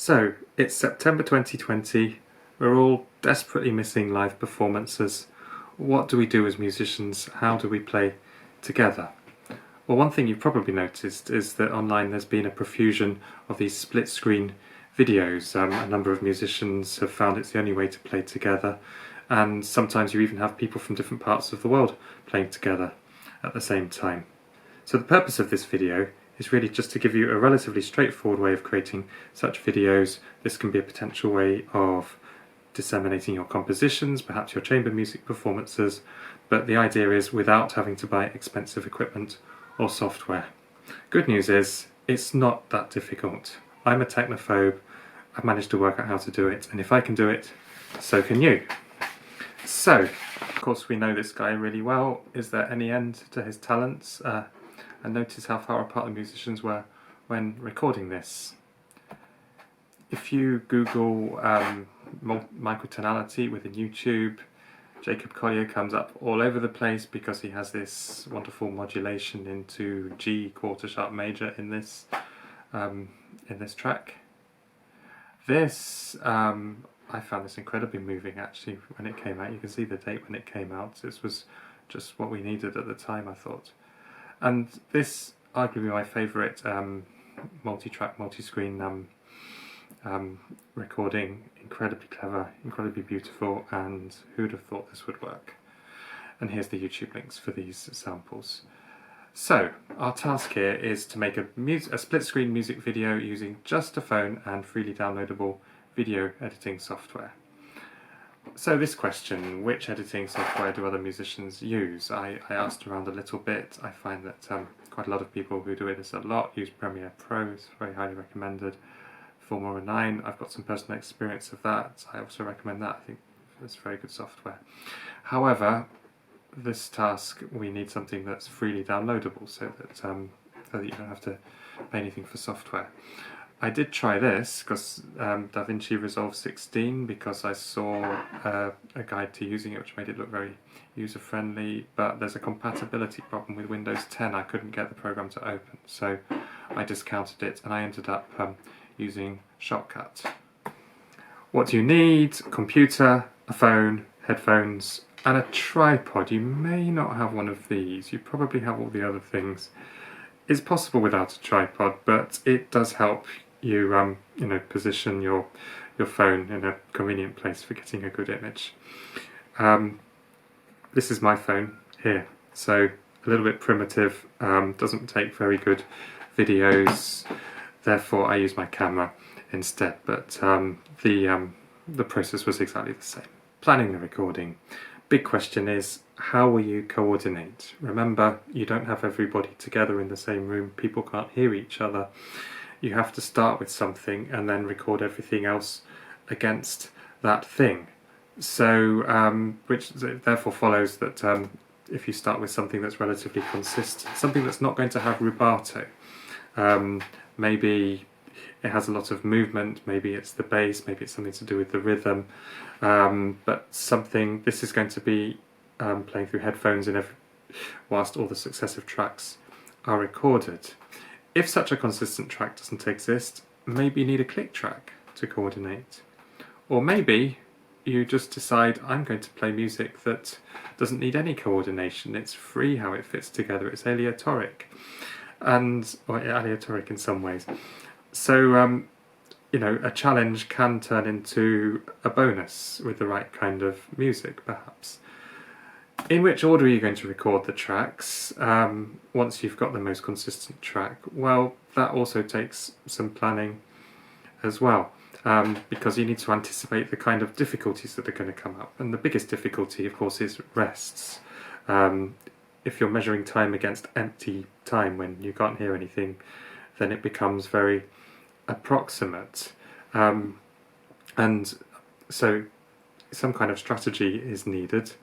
So, it's September 2020, we're all desperately missing live performances. What do we do as musicians? How do we play together? Well, one thing you've probably noticed is that online there's been a profusion of these split-screen videos. A number of musicians have found it's the only way to play together, and sometimes you even have people from different parts of the world playing together at the same time. So the purpose of this video is really just to give you a relatively straightforward way of creating such videos. This can be a potential way of disseminating your compositions, perhaps your chamber music performances, but the idea is without having to buy expensive equipment or software. Good news is, it's not that difficult. I'm a technophobe, I've managed to work out how to do it, and if I can do it, so can you. So, of course we know this guy really well. Is there any end to his talents? And notice how far apart the musicians were when recording this. If you Google microtonality within YouTube, Jacob Collier comes up all over the place because he has this wonderful modulation into G quarter sharp major in this track. This I found this incredibly moving actually when it came out. You can see the date when it came out. This was just what we needed at the time, I thought. And this arguably my favourite multi-track, multi-screen recording. Incredibly clever, incredibly beautiful, and who'd have thought this would work? And here's the YouTube links for these samples. So our task here is to make a split-screen music video using just a phone and freely downloadable video editing software. So this question, which editing software do other musicians use? I asked around a little bit. I find that quite a lot of people who do this a lot use Premiere Pro. It's very highly recommended. Filmora 9, I've got some personal experience of that. I also recommend that. I think it's very good software. However, this task we need something that's freely downloadable so that you don't have to pay anything for software. I did try this because DaVinci Resolve 16 because I saw a guide to using it which made it look very user-friendly, but there's a compatibility problem with Windows 10. I couldn't get the program to open, so I discounted it and I ended up using Shortcut. What do you need? A computer, a phone, headphones, and a tripod. You may not have one of these. You probably have all the other things. It's possible without a tripod, but it does help you position your phone in a convenient place for getting a good image. This is my phone here, so a little bit primitive, doesn't take very good videos, therefore I use my camera instead, but the process was exactly the same. Planning the recording. Big question is, how will you coordinate? Remember, you don't have everybody together in the same room, people can't hear each other. You have to start with something and then record everything else against that thing. So, which therefore follows that if you start with something that's relatively consistent, something that's not going to have rubato, maybe it has a lot of movement, maybe it's the bass, maybe it's something to do with the rhythm, but this is going to be playing through headphones whilst all the successive tracks are recorded. If such a consistent track doesn't exist, maybe you need a click track to coordinate. Or maybe you just decide, I'm going to play music that doesn't need any coordination, it's free how it fits together, it's aleatoric, or aleatoric in some ways. So, a challenge can turn into a bonus with the right kind of music, perhaps. In which order are you going to record the tracks once you've got the most consistent track? Well, that also takes some planning as well, because you need to anticipate the kind of difficulties that are going to come up. And the biggest difficulty, of course, is rests. If you're measuring time against empty time when you can't hear anything, then it becomes very approximate. And so some kind of strategy is needed.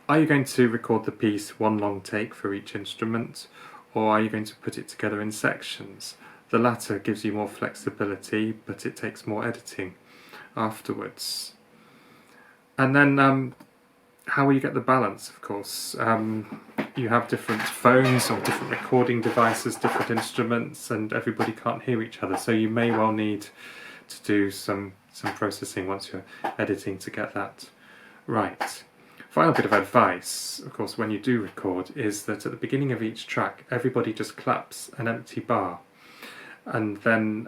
Are you going to record the piece one long take for each instrument, or are you going to put it together in sections? The latter gives you more flexibility, but it takes more editing afterwards. And then how will you get the balance, of course? You have different phones or different recording devices, different instruments, and everybody can't hear each other, so you may well need to do some processing once you're editing to get that right. Final bit of advice, of course, when you do record, is that at the beginning of each track, everybody just claps an empty bar, and then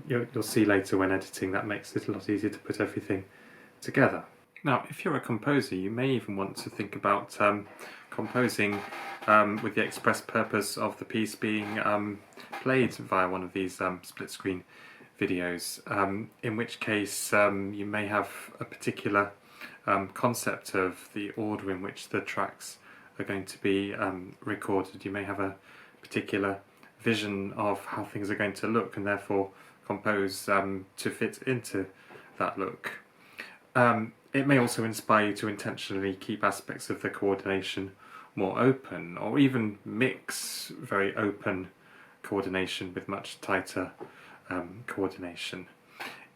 you'll see later when editing that makes it a lot easier to put everything together. Now, if you're a composer, you may even want to think about composing with the express purpose of the piece being played via one of these split-screen videos, in which case you may have a particular concept of the order in which the tracks are going to be recorded. You may have a particular vision of how things are going to look and therefore compose to fit into that look. It may also inspire you to intentionally keep aspects of the coordination more open, or even mix very open coordination with much tighter coordination.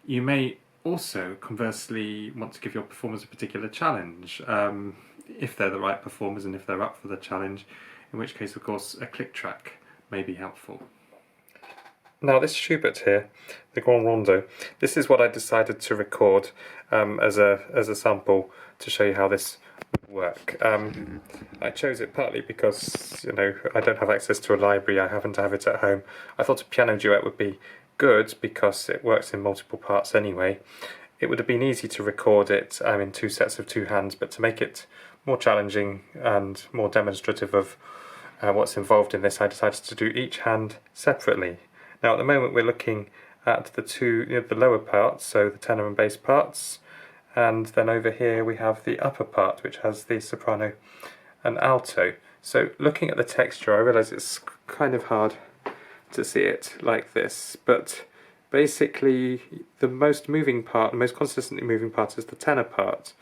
You may also, conversely, want to give your performers a particular challenge, if they're the right performers and if they're up for the challenge, in which case, of course, a click track may be helpful. Now, this Schubert here, the Grand Rondo, this is what I decided to record as a sample to show you how this would work. I chose it partly because, I don't have access to a library, I happen to have it at home. I thought a piano duet would be good because it works in multiple parts anyway. It would have been easy to record it in two sets of two hands, but to make it more challenging and more demonstrative of what's involved in this, I decided to do each hand separately. Now, at the moment we're looking at the lower parts, so the tenor and bass parts, and then over here we have the upper part, which has the soprano and alto. So looking at the texture, I realise it's kind of hard to see it like this, but basically the most moving part, the most consistently moving part is the tenor part,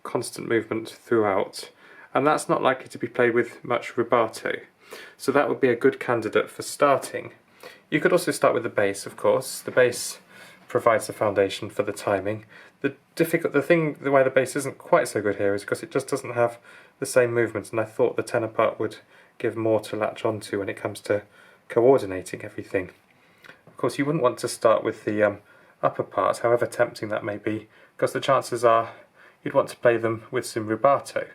constant movement throughout, and that's not likely to be played with much rubato, so that would be a good candidate for starting. You could also start with the bass, of course. The bass provides the foundation for the timing. The thing why the bass isn't quite so good here is because it just doesn't have the same movement, and I thought the tenor part would give more to latch onto when it comes to coordinating everything. Of course, you wouldn't want to start with the upper parts, however tempting that may be, because the chances are you'd want to play them with some rubato,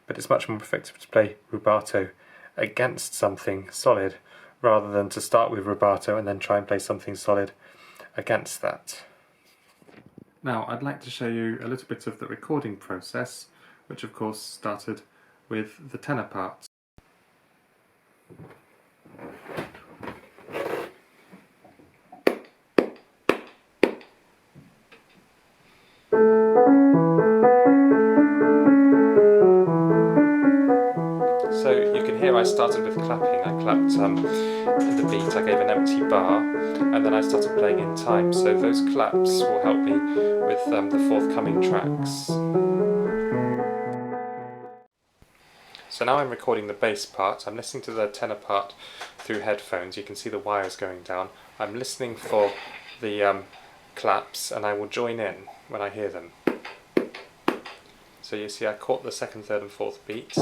but it's much more effective to play rubato against something solid rather than to start with rubato and then try and play something solid against that. Now, I'd like to show you a little bit of the recording process, which of course started with the tenor part. So you can hear I started with clapping. I clapped the beat, I gave an empty bar, and then I started playing in time. So those claps will help me with the forthcoming tracks. So now I'm recording the bass part. I'm listening to the tenor part through headphones. You can see the wires going down. I'm listening for the claps, and I will join in when I hear them. So you see I caught the second, third and fourth beats.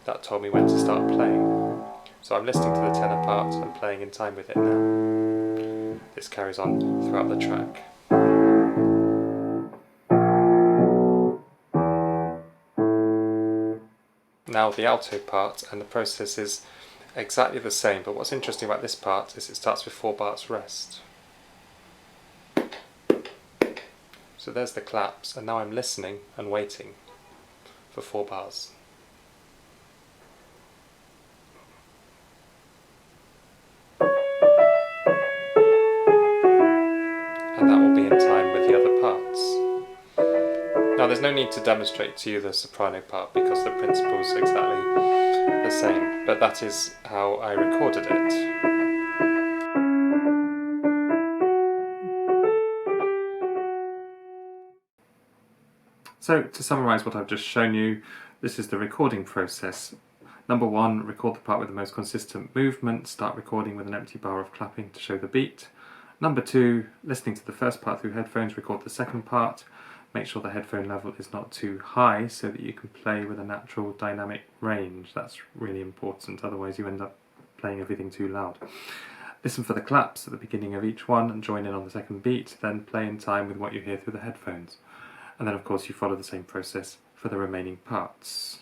That told me when to start playing. So I'm listening to the tenor part and playing in time with it now. This carries on throughout the track. Now the alto part, and the process is exactly the same, but what's interesting about this part is it starts with 4 bars rest. So there's the claps, and now I'm listening and waiting for 4 bars. And that will be in time with the other parts. Now there's no need to demonstrate to you the soprano part because the principle's exactly the same, but that is how I recorded it. So to summarise what I've just shown you, this is the recording process. Number 1, record the part with the most consistent movement, start recording with an empty bar of clapping to show the beat. Number 2, listening to the first part through headphones, record the second part. Make sure the headphone level is not too high so that you can play with a natural dynamic range. That's really important, otherwise you end up playing everything too loud. listen for the claps at the beginning of each one and join in on the second beat, then play in time with what you hear through the headphones. And then of course you follow the same process for the remaining parts.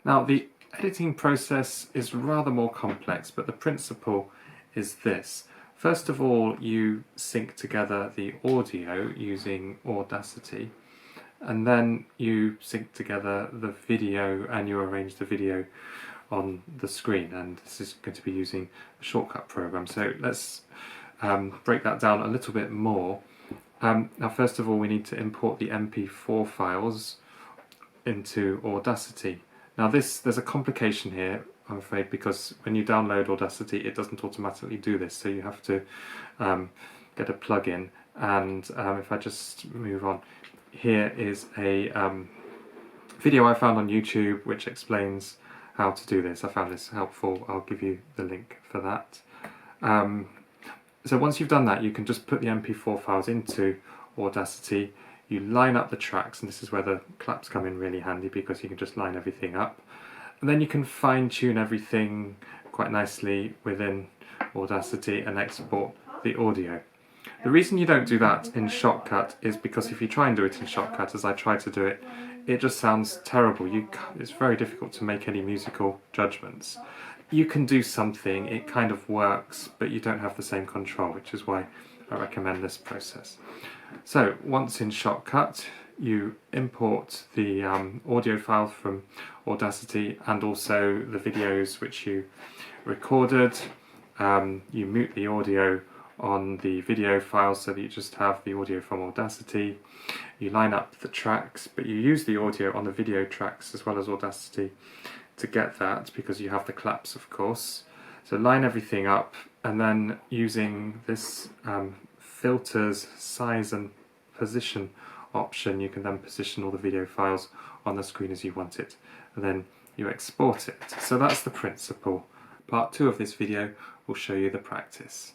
Now the editing process is rather more complex, but the principle is this. First of all, you sync together the audio using Audacity, and then you sync together the video and you arrange the video on the screen, and this is going to be using a shortcut program. So let's break that down a little bit more. Now first of all, we need to import the MP4 files into Audacity. Now there's a complication here, I'm afraid, because when you download Audacity it doesn't automatically do this, so you have to get a plugin. And if I just move on, here is a video I found on YouTube which explains how to do this. I found this helpful. I'll give you the link for that. So once you've done that, you can just put the MP4 files into Audacity. You line up the tracks, and this is where the claps come in really handy because you can just line everything up. And then you can fine-tune everything quite nicely within Audacity and export the audio. The reason you don't do that in Shortcut is because if you try and do it in Shortcut, as I tried to do it, it just sounds terrible. It's very difficult to make any musical judgments. You can do something, it kind of works, but you don't have the same control, which is why I recommend this process. So once in Shortcut, you import the audio file from Audacity and also the videos which you recorded. You mute the audio on the video file so that you just have the audio from Audacity. You line up the tracks, but you use the audio on the video tracks as well as Audacity to get that, because you have the claps of course. So line everything up, and then using this filters, size and position option, you can then position all the video files on the screen as you want it, and then you export it. So that's the principle. Part 2 of this video will show you the practice.